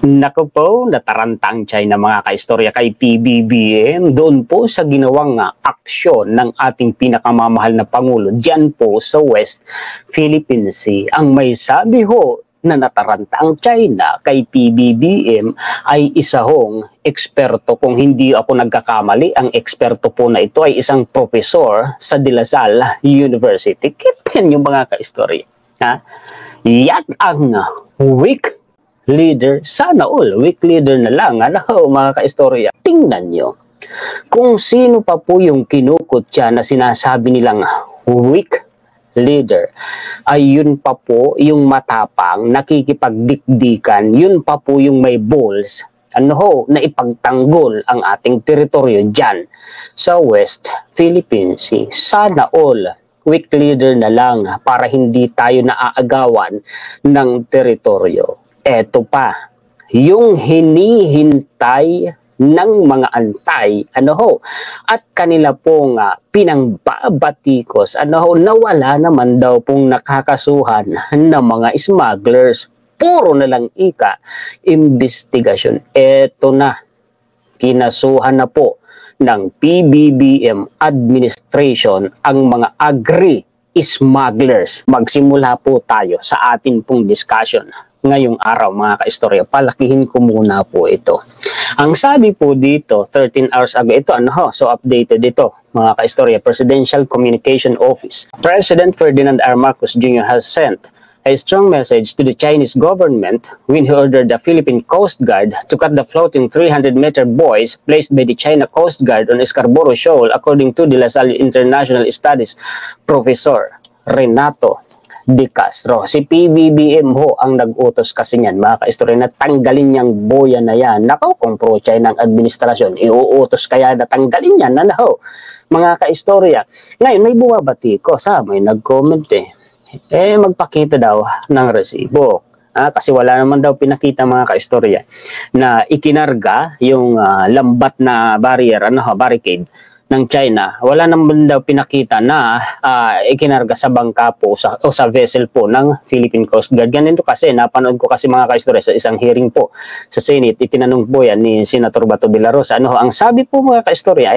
Naku po, natarantang China mga kaistorya kay PBBM doon po sa ginawang aksyon ng ating pinakamamahal na Pangulo dyan po sa West Philippine Sea. Ang may sabi ho na nataranta ang China kay PBBM ay isa hong eksperto. Kung hindi ako nagkakamali, ang eksperto po na ito ay isang profesor sa De La Salle University. Kitin yung mga kaistorya. Ha? Yan ang weak leader, sana all weak leader na lang. Ano mga kaistorya, tingnan nyo kung sino pa po yung kinukot siya na sinasabi nilang weak leader, ay yun pa po yung matapang, nakikipagdikdikan, yun pa po yung may balls, na ipagtanggol ang ating teritoryo dyan sa West Philippine Sea. Sana all weak leader na lang para hindi tayo naaagawan ng teritoryo. Eto pa, yung hinihintay ng mga antay, at kanila pong pinangbabatikos, nawala naman daw pong nakakasuhan ng mga smugglers. Puro na lang investigasyon. Eto na, kinasuhan na po ng PBBM administration ang mga smugglers. Magsimula po tayo sa atin pong discussion ngayong araw mga kaistorya. Palakihin ko muna po ito. Ang sabi po dito, 13 hours ago, ito so updated ito mga kaistorya. Presidential Communication Office. President Ferdinand R. Marcos Jr. has sent a strong message to the Chinese government when he ordered the Philippine Coast Guard to cut the floating 300-meter buoys placed by the China Coast Guard on Scarborough Shoal, according to De La Salle International Studies Professor Renato De Castro. Si PBBM ho ang nag-utos kasi niyan mga kaistorya na tanggalin niyang boya na yan. Nako, kung pro-China ang administrasyon, iuutos kaya na tanggalin yan. Mga kaistorya. Ngayon, may bumabati ko may nag-comment magpakita daw ng resibo. Kasi wala naman daw pinakita mga kaistorya na ikinarga yung lambat na barricade ng China. Wala naman daw pinakita na ikinarga sa bangka po o sa vessel po ng Philippine Coast Guard. Ganito kasi, napanood ko kasi mga kaistorya sa isang hearing po sa Senate, itinanong po yan ni Senator Bato de la Rosa. Ang sabi po mga kaistorya,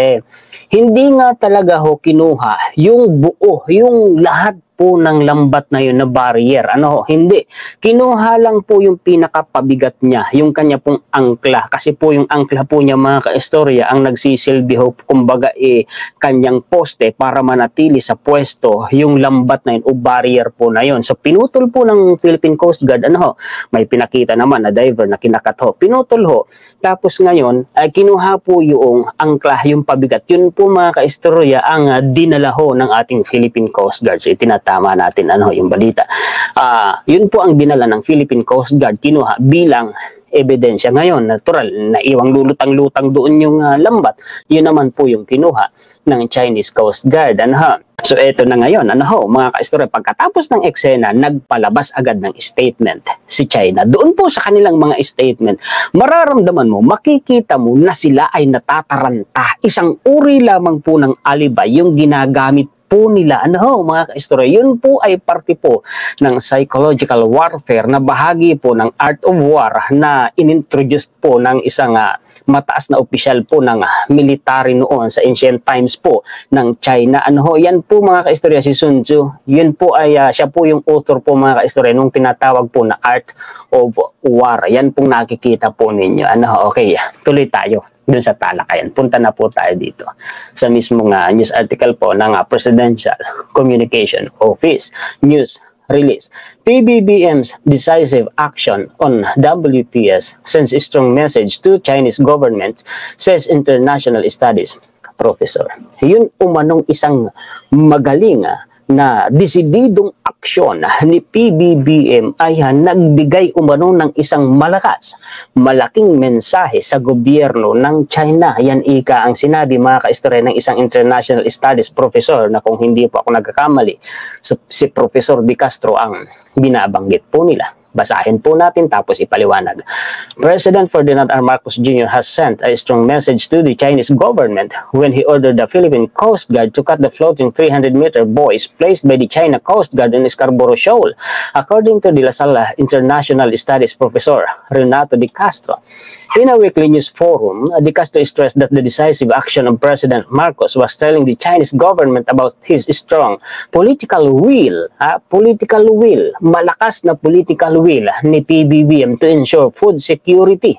hindi nga talaga kinuha yung buo, yung lahat po ng lambat na yun na barrier. Hindi. Kinuha lang po yung pinakapabigat niya, yung kanya pong angkla. Kasi po yung angkla po niya mga kaistorya ang nagsisilbi kumbaga kanyang poste para manatili sa pwesto yung lambat na yun o barrier po na yun. So pinutol po ng Philippine Coast Guard, may pinakita naman na diver na kinakat pinutol Tapos ngayon, kinuha po yung angkla, yung pabigat. Yun po mga kaistorya ang dinala ng ating Philippine Coast Guard. So itinatama natin yung balita. Yun po ang dinala ng Philippine Coast Guard, kinuha bilang ebidensya. Ngayon, natural, naiwang lulutang-lutang doon yung lambat. Yun naman po yung kinuha ng Chinese Coast Guard. So, eto na ngayon, mga kaistorya, pagkatapos ng eksena, nagpalabas agad ng statement si China. Doon po sa kanilang mga statement, mararamdaman mo, makikita mo na sila ay natataranta. Isang uri lamang po ng alibay yung ginagamit po nila. Mga kaistorya, yun po ay parte po ng psychological warfare na bahagi po ng art of war na inintroduce po ng isang mataas na opisyal po ng military noon sa ancient times po ng China. Yan po mga kaistorya, si Sun Tzu. Yun po ay siya po yung author po mga kaistorya nung tinatawag po na art of war. Yan pong nakikita po ninyo. Okay, tuloy tayo dun sa talakayan. Punta na po tayo dito sa mismong news article po ng Presidential Communication Office news release. PBBM's decisive action on WPS sends a strong message to Chinese government, says international studies professor. Yun umanong isang magaling na desididong aksyon ni PBBM ay nagbigay umano ng isang malaking mensahe sa gobyerno ng China. Yan ang sinabi mga kaistorya ng isang international studies professor na kung hindi po ako nagkakamali, si Professor De Castro ang binabanggit po nila. Basahin po natin tapos ipaliwanag. President Ferdinand R. Marcos Jr. has sent a strong message to the Chinese government when he ordered the Philippine Coast Guard to cut the floating 300-meter buoys placed by the China Coast Guard in Scarborough Shoal, according to the La Salle International Studies professor Renato de Castro. In a weekly news forum, de Castro stressed that the decisive action of President Marcos was telling the Chinese government about his strong political will, malakas na political will ni PBBM to ensure food security.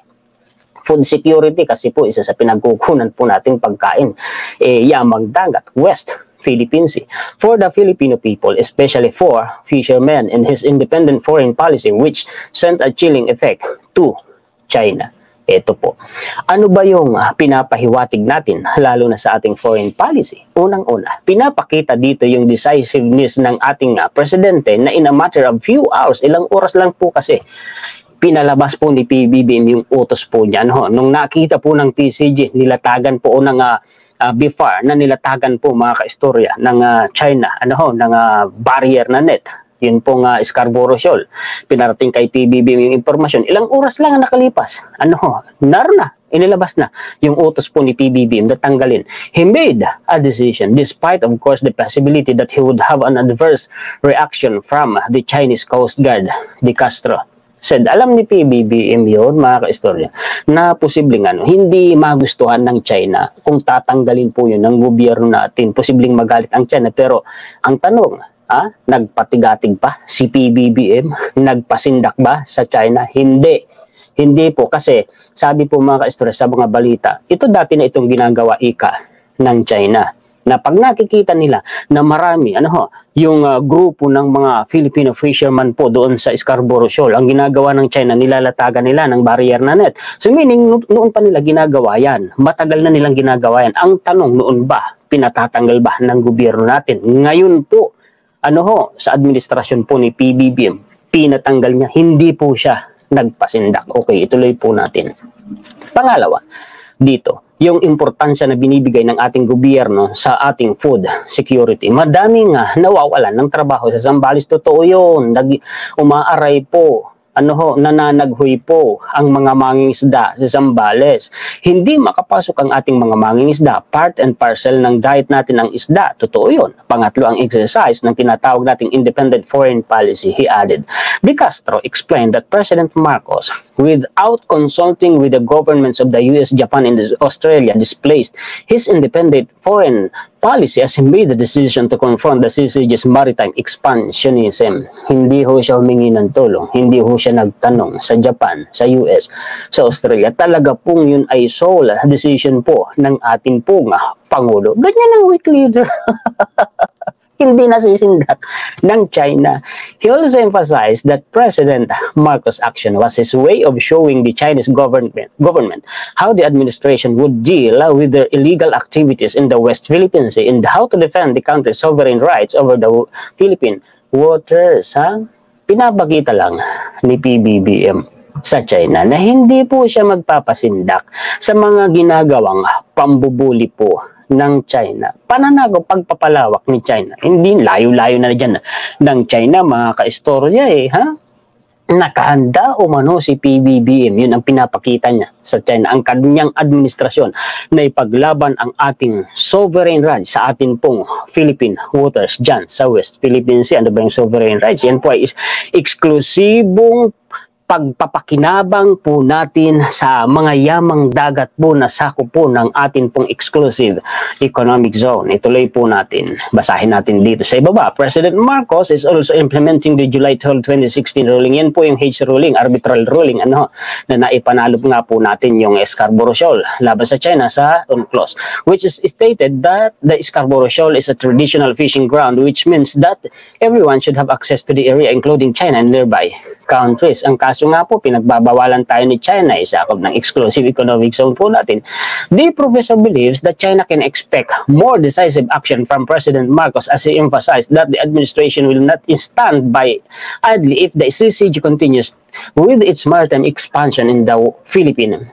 Food security kasi po isa sa pinagkukunan po nating pagkain, yamang dagat, West Philippine Sea, for the Filipino people, especially for fishermen, in his independent foreign policy which sent a chilling effect to China. Ito po. Ano ba yung pinapahiwatig natin lalo na sa ating foreign policy? Unang-una, pinapakita dito yung decisiveness ng ating presidente na in a matter of few hours, ilang oras lang po kasi, pinalabas po ni PBBM yung utos po niya. Nung nakita po ng PCG, nilatagan po ng BIFAR na nilatagan po mga kaistorya ng China, ng barrier na net. Yun pong Scarborough Shoal. Pinarating kay PBBM yung impormasyon. Ilang oras lang ang nakalipas. Naroon na. Inilabas na yung utos po ni PBBM na tanggalin. He made a decision despite of course the possibility that he would have an adverse reaction from the Chinese Coast Guard, de Castro said. Alam ni PBBM yun, mga kaistorya, na posibleng hindi magustuhan ng China kung tatanggalin po yun ng gobyerno natin. Posibleng magalit ang China. Pero ang tanong, nagpatigatig pa si PBBM? Nagpasindak ba sa China? Hindi. Hindi po kasi sabi po mga ka-stress sa mga balita, ito dati na itong ginagawa ng China. Na pag nakikita nila na marami, yung grupo ng mga Filipino fishermen po doon sa Scarborough Shoal, ang ginagawa ng China, nilalatagan nila ng barrier na net. So meaning, noon pa nila ginagawa yan. Matagal na nilang ginagawa yan. Ang tanong, noon ba, pinatatanggal ba ng gobyerno natin? Ngayon po, sa administrasyon po ni PBBM, pinatanggal niya, hindi po siya nagpasindak. Okay, ituloy po natin. Pangalawa, dito, yung importansya na binibigay ng ating gobyerno sa ating food security. Madaming nawawalan ng trabaho sa Zambales. Totoo yun. Umaaray po. Nananaghoy po ang mga mangingisda sa Zambales. Hindi makapasok ang ating mga mangingisda. Part and parcel ng diet natin ang isda. Totoo yun. Pangatlo, ang exercise ng tinatawag nating independent foreign policy, he added. De Castro explained that President Marcos, without consulting with the governments of the US, Japan, and Australia, displaced his independent foreign policy as he made the decision to confront the CCG's maritime expansionism. Hindi ho siya humingi ng tulong. Hindi ho siya nagtanong sa Japan, sa US, sa Australia. Talaga pong yun ay sole decision po ng ating pong Pangulo. Ganyan ang weak leader. Hindi nasisindak ng China. He also emphasized that President Marcos' action was his way of showing the Chinese government how the administration would deal with their illegal activities in the West Philippine Sea and how to defend the country's sovereign rights over the Philippine waters. Pinapakita lang ni PBBM sa China na hindi po siya magpapasindak sa mga ginagawang pambubuli po ng China. Pananago, pagpapalawak ni China. Hindi, layo-layo na dyan ng China, mga kaistorya Nakahanda umano si PBBM, yun ang pinapakita niya sa China, ang kanyang administrasyon na ipaglaban ang ating sovereign rights sa atin pong Philippine waters dyan sa West Philippine Sea. Ano ba yung sovereign rights? Yan po ay eksklusibong pagpapakinabang po natin sa mga yamang dagat po na sakop po ng atin pong exclusive economic zone. Ituloy po natin. Basahin natin dito sa ibaba. President Marcos is also implementing the July 12, 2016 ruling. Yan po yung H ruling, arbitral ruling, na naipanalo nga po natin yung Scarborough Shoal laban sa China sa UNCLOS, which is stated that the Scarborough Shoal is a traditional fishing ground, which means that everyone should have access to the area, including China and nearby countries. Ang kaso nga po, pinagbabawalan tayo ni China, isakop ng exclusive economic zone po natin. The professor believes that China can expect more decisive action from President Marcos as he emphasized that the administration will not stand by idly if the CCG continues with its maritime expansion in the Philippine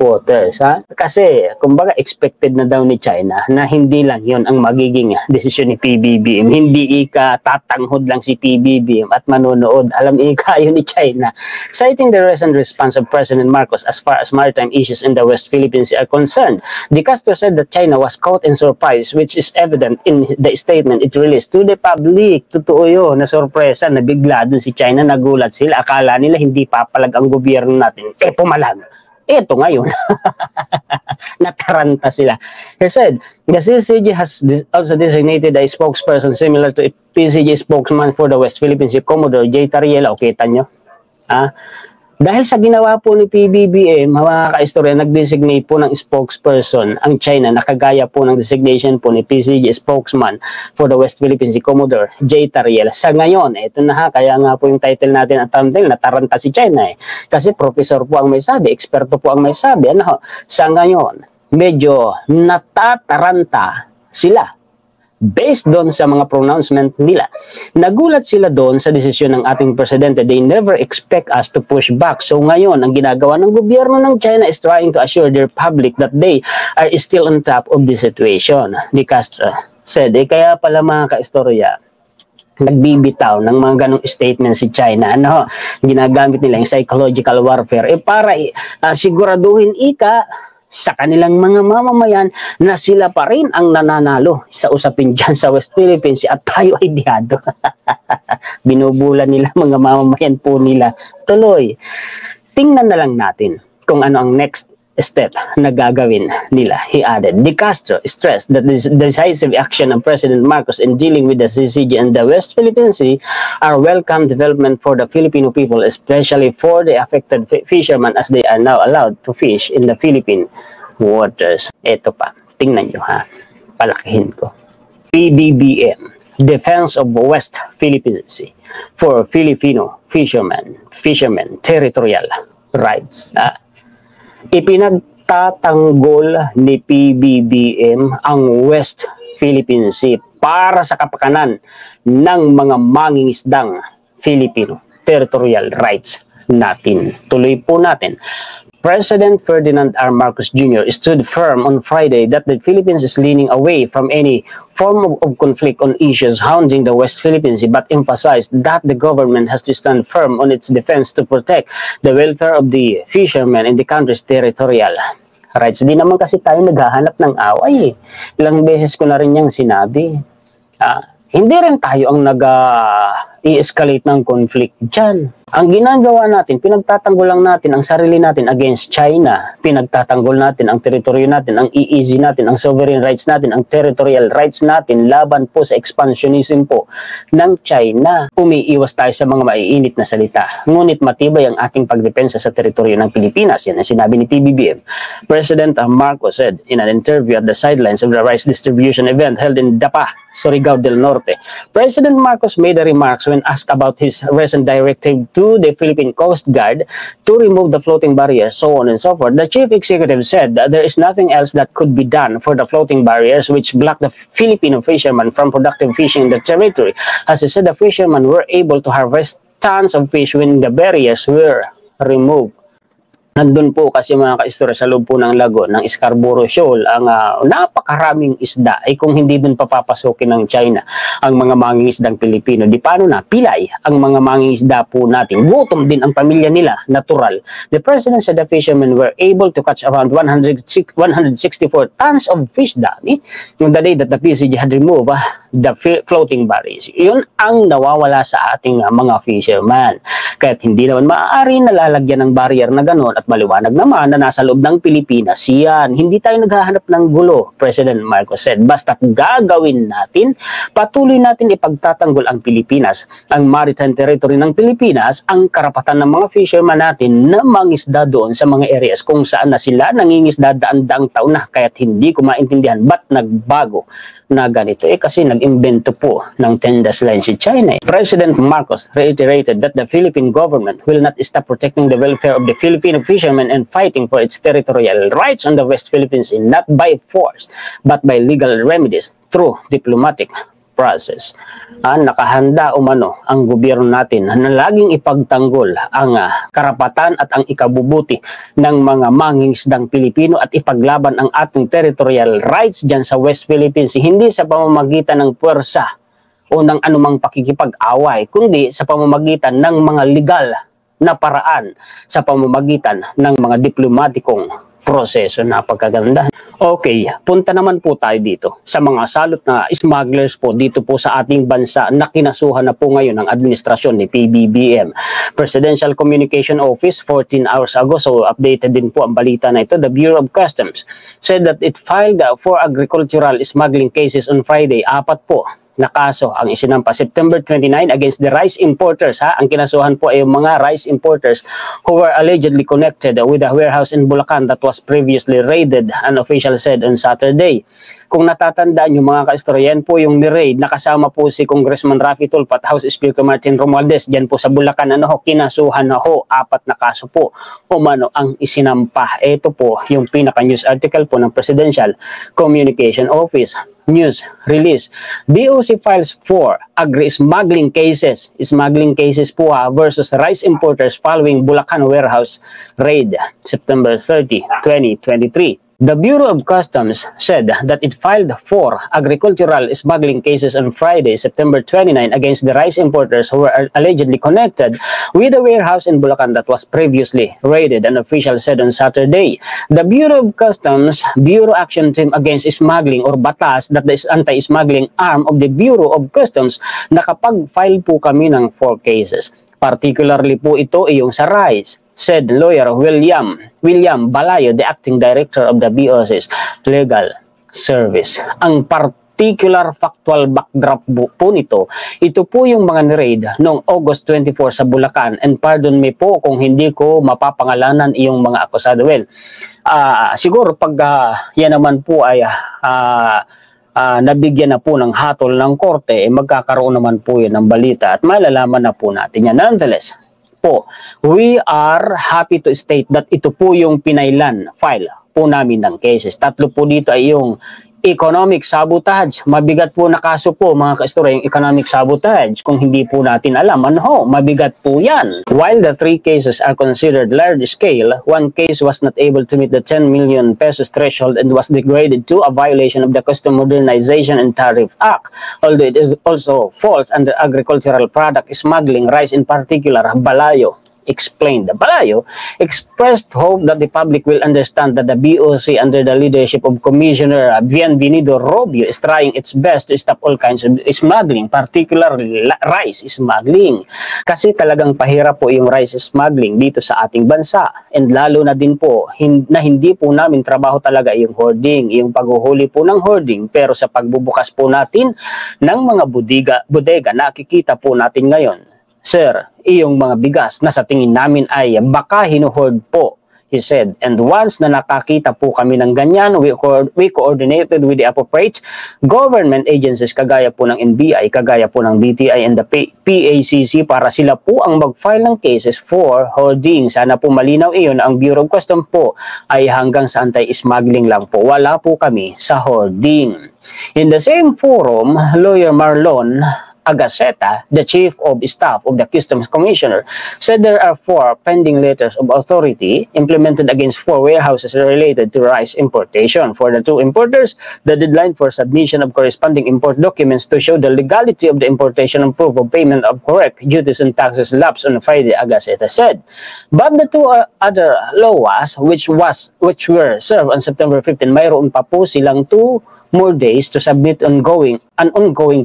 waters. Ha? Kasi, kumbaga, expected na daw ni China na hindi lang yon ang magiging desisyon ni PBBM. Hindi tatanghod lang si PBBM at manonood. Alam yun ni China. Citing the recent response of President Marcos as far as maritime issues in the West Philippines are concerned, De Castro said that China was caught in surprise, which is evident in the statement it released to the public. Totoo yun, na sorpresa, na bigla dun si China, nagulat sila. Akala nila hindi papalag ang gobyerno natin. Pumalag. Ito ngayon. Nataranta sila. He said, the CCG has also designated a spokesperson similar to a PCG spokesman for the West Philippines, si Commodore J. Tariela. O, kita nyo? Dahil sa ginawa po ni PBBM, mga kaistorya, nag-designate po ng spokesperson ang China, nakagaya po ng designation po ni PCG spokesman for the West Philippines, si Commodore J. Tariela. Sa ngayon, ito na kaya nga po yung title natin at thumbnail, nataranta si China Kasi professor po ang may sabi, eksperto po ang may sabi. Sa ngayon, medyo natataranta sila. Based doon sa mga pronouncement nila. Nagulat sila doon sa desisyon ng ating presidente. They never expect us to push back. So ngayon, ang ginagawa ng gobyerno ng China is trying to assure their public that they are still on top of the situation. De Castro said, kaya pala mga kaistorya, nagbibitaw ng mga ganong statement si China. Ginagamit nila yung psychological warfare. Para siguraduhin sa kanilang mga mamamayan na sila pa rin ang nananalo sa usapin dyan sa West Philippines at tayo ay diyado. Binubula nila mga mamamayan po nila. Tuloy, tingnan na lang natin kung ano ang next step na gagawin nila. He added, De Castro stressed that the decisive action of President Marcos in dealing with the CCG and the West Philippine Sea are welcome development for the Filipino people, especially for the affected fishermen as they are now allowed to fish in the Philippine waters. Ito pa, tingnan nyo palakihin ko. PBBM, Defense of West Philippine Sea for Filipino fishermen, territorial rights. Ipinagtatanggol ni PBBM ang West Philippine Sea para sa kapakanan ng mga mangingisdang Filipino. Territorial rights natin. Tuloy po natin. President Ferdinand R. Marcos Jr. stood firm on Friday that the Philippines is leaning away from any form of conflict on issues hounding the West Philippines, but emphasized that the government has to stand firm on its defense to protect the welfare of the fishermen in the country's territorial rights. Di naman kasi tayo naghahanap ng away. Ilang beses ko na rin yung sinabi. Hindi rin tayo ang nag-i-escalate ng conflict dyan. Ang ginagawa natin, pinagtatanggol lang natin ang sarili natin against China. Pinagtatanggol natin ang teritoryo natin, ang EEZ natin, ang sovereign rights natin, ang territorial rights natin laban po sa expansionism po ng China. Umiiwas tayo sa mga maiinit na salita. Ngunit matibay ang ating pagdepensa sa teritoryo ng Pilipinas. Yan ang sinabi ni PBBM. President Marcos said in an interview at the sidelines of the rice distribution event held in Dapa, Surigao del Norte. President Marcos made the remarks when asked about his recent directive to the Philippine Coast Guard to remove the floating barriers, so on and so forth. The chief executive said that there is nothing else that could be done for the floating barriers which block the Filipino fishermen from productive fishing in the territory. As he said, the fishermen were able to harvest tons of fish when the barriers were removed. Nandun po kasi mga kaistorya sa loob po ng lagon ng Scarborough Shoal ang napakaraming isda ay kung hindi dun papapasukin ng China ang mga mangingisdang Pilipino. Di paano na pilay ang mga mangingisda po natin. Gutom din ang pamilya nila, natural. The president said the fishermen were able to catch around 164 tons of fish dami on the day that the PCG had removed the floating barriers. Yun ang nawawala sa ating mga fishermen. Kaya't hindi naman maaari na lalagyan ng barrier na gano'n at maliwanag naman na nasa loob ng Pilipinas yan. Hindi tayo naghahanap ng gulo, President Marcos said. Basta't gagawin natin, patuloy natin ipagtatanggol ang Pilipinas, ang maritime territory ng Pilipinas, ang karapatan ng mga fishermen natin na mangisda doon sa mga areas kung saan na sila nangingisda daan-daang taon na. Kaya't hindi ko maintindihan ba't nagbago na ganito. Kasi nag-imbento po ng Tendas Line si China. President Marcos reiterated that the Philippine government will not stop protecting the welfare of the Filipino fishermen and fighting for its territorial rights on the West Philippines, not by force, but by legal remedies through diplomatic process. Nakahanda umano ang gobyerno natin na laging ipagtanggol ang karapatan at ang ikabubuti ng mga mangingisdang Pilipino at ipaglaban ang ating territorial rights dyan sa West Philippines, hindi sa pamamagitan ng puwersa o ng anumang pakikipag-away, kundi sa pamamagitan ng mga legal na paraan, sa pamamagitan ng mga diplomatikong proseso. Napagkaganda. Okay, punta naman po tayo dito sa mga salot na smugglers po dito po sa ating bansa na kinasuhan na po ngayon ng administrasyon ni PBBM. Presidential Communication Office 14 hours ago, so updated din po ang balita na ito. The Bureau of Customs said that it filed 4 agricultural smuggling cases on Friday. 4 po na kaso ang isinampa September 29 against the rice importers. Ang kinasuhan po ay yung mga rice importers who were allegedly connected with a warehouse in Bulacan that was previously raided, an official said on Saturday. Kung natatandaan yung mga kaistorya, yan po yung ni-raid, nakasama po si Congressman Raffy Tulfo at House Speaker Martin Romualdez, dyan po sa Bulacan, kinasuhan na 4 na kaso po umano ang isinampa. Ito po yung pinaka-news article po ng Presidential Communication Office. News release. DOC files 4 agri-smuggling cases. Smuggling cases po versus rice importers following Bulacan warehouse raid September 30, 2023. The Bureau of Customs said that it filed 4 agricultural smuggling cases on Friday, September 29 against the rice importers who were allegedly connected with a warehouse in Bulacan that was previously raided, an official said on Saturday. The Bureau of Customs Bureau Action Team Against Smuggling or BATAS, that is anti-smuggling arm of the Bureau of Customs, nakapag-file po kami ng 4 cases. Particularly po ito ay yung sa rice, said lawyer William Balayo, the acting director of the BOC's Legal Service. Ang particular factual backdrop po nito, ito po yung mga ni-raid noong August 24 sa Bulacan, and pardon me po kung hindi ko mapapangalanan yung mga akusado. Well, siguro pag yan naman po ay nabigyan na po ng hatol ng korte, magkakaroon naman po yun ng balita at malalaman na po natin yan. Nonetheless po, we are happy to state that ito po yung pinailan file po namin ng cases. 3 po dito ay yung economic sabotage. Mabigat po na kaso po mga kaistorya yung economic sabotage. Kung hindi po natin alam, mabigat po yan. While the 3 cases are considered large scale, 1 case was not able to meet the 10 million pesos threshold and was degraded to a violation of the Custom Modernization and Tariff Act. Although it is also falls under agricultural product smuggling, rice in particular, Balayo explained. Balayo expressed hope that the public will understand that the BOC under the leadership of Commissioner Bienvenido Robio is trying its best to stop all kinds of smuggling, particularly rice smuggling. Kasi talagang pahirap po yung rice smuggling dito sa ating bansa, and lalo na din po na hindi po namin trabaho talaga yung hoarding, yung paghuhuli po ng hoarding, pero sa pagbubukas po natin ng mga bodega, nakikita po natin ngayon, sir, iyong mga bigas na sa tingin namin ay baka hinuhoard po, he said. And once na nakakita po kami ng ganyan, we coordinated with the appropriate government agencies kagaya po ng NBI, kagaya po ng DTI and the PACC para sila po ang mag-file ng cases for hoarding. Sana po malinaw iyon, ang Bureau of Customs po ay hanggang sa anti-smuggling lang po. Wala po kami sa hoarding. In the same forum, Lawyer Marlon Agaseta, the Chief of Staff of the Customs Commissioner, said there are 4 pending letters of authority implemented against 4 warehouses related to rice importation. For the 2 importers, the deadline for submission of corresponding import documents to show the legality of the importation and proof of payment of correct duties and taxes lapsed on Friday, Agaseta said. But the 2 other LOAs, which were served on September 15, mayroon pa po silang 2 more days to submit ongoing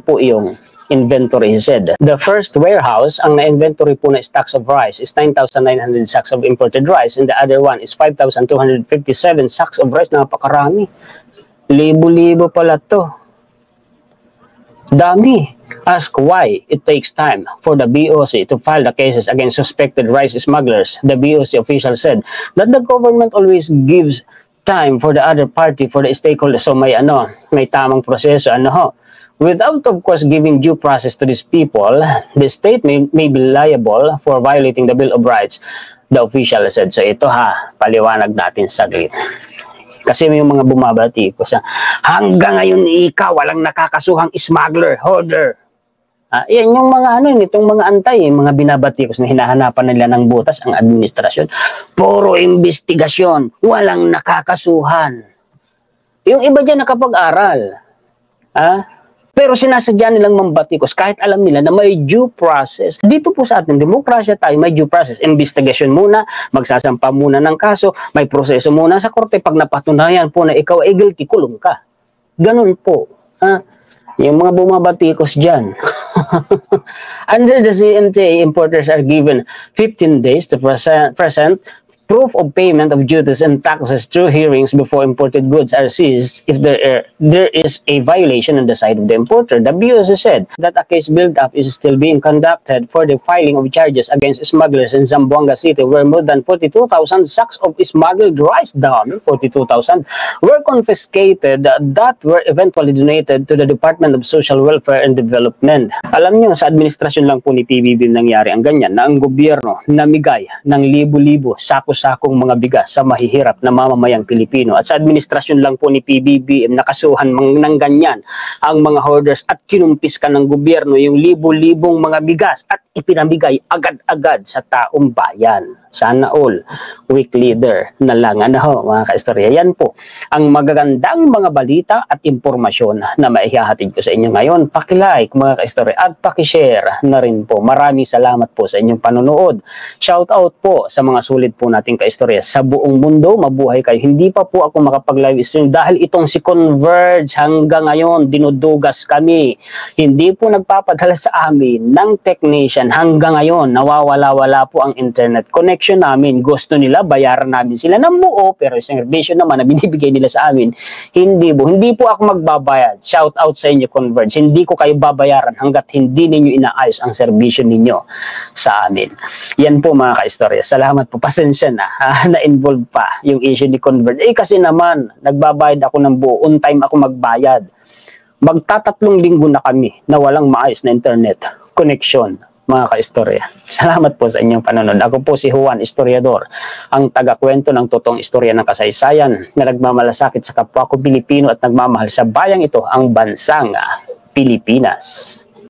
po yung inventory, he said. The first warehouse, ang na-inventory po na stocks of rice is 9,900 sacks of imported rice, and the other one is 5,257 sacks of rice. Napakarami. Libo-libo pala to. Dami. Ask why it takes time for the BOC to file the cases against suspected rice smugglers. The BOC official said that the government always gives time for the other party, for the stakeholders. So may tamang proseso, without, of course, giving due process to these people, the state may be liable for violating the Bill of Rights, the official said. So ito paliwanag natin saglit. Kasi may mga bumabati ko sa hanggang ngayon ikaw walang nakakasuhang smuggler, hoarder. Yan yung mga itong mga antay, mga binabatikos na hinahanapan nila ng butas ang administrasyon. Puro investigasyon, walang nakakasuhan. Yung iba dyan nakapag-aral. Pero sinasadya nilang mambatikos kahit alam nila na may due process. Dito po sa ating demokrasya tayo, may due process. Investigation muna, magsasampa muna ng kaso, may proseso muna sa korte. Pag napatunayan po na ikaw ay guilty, kulong ka. Ganun po. Yung mga bumabatikos dyan. Under the CNTA, importers are given 15 days to present proof of payment of duties and taxes through hearings before imported goods are seized if there is a violation on the side of the importer. The BOC said that a case build-up is still being conducted for the filing of charges against smugglers in Zamboanga City, where more than 42,000 sacks of smuggled rice, 42,000, were confiscated that were eventually donated to the Department of Social Welfare and Development. Alam niyo, sa administrasyon lang po ni PBBM nangyari ang ganyan, na ang gobyerno namigay ng libo-libo sakong mga bigas sa mahihirap na mamamayang Pilipino. At sa administrasyon lang po ni PBBM nakasuhan ng ganyan ang mga hoarders at kinumpis ka ng gobyerno yung libo-libong mga bigas at ipinamigay agad-agad sa taong bayan. Sana all weak leader na lang. Mga kaistorya, yan po ang magagandang mga balita at impormasyon na maihahatid ko sa inyo ngayon. Paki-like mga kaistorya at paki-share na rin po. Maraming salamat po sa inyong panonood. Shout out po sa mga sulit po nating kaistorya sa buong mundo. Mabuhay kayo. Hindi pa po ako makapag-live stream dahil itong si Converge hanggang ngayon dinudugas kami. Hindi po nagpapadala sa amin ng technician. Hanggang ngayon nawawala-wala po ang internet connection namin. Gusto nila bayaran namin sila ng buo, pero yung servisyo naman na binibigay nila sa amin, hindi po ako magbabayad. Shout out sa inyo Converge. Hindi ko kayo babayaran hanggat hindi ninyo inaayos ang servisyo ninyo sa amin. Yan po mga kaistorya. Salamat po. Pasensya na na-involve pa yung issue ni Converge. Kasi naman nagbabayad ako ng buo. On time ako magbayad. Magtatatlong linggo na kami na walang maayos na internet connection. Mga kaistorya. Salamat po sa inyong panonood. Ako po si Juan Historiador, ang taga-kwento ng totoong istorya ng kasaysayan na nagmamalasakit sa kapwa ko Pilipino at nagmamahal sa bayang ito, ang bansang Pilipinas.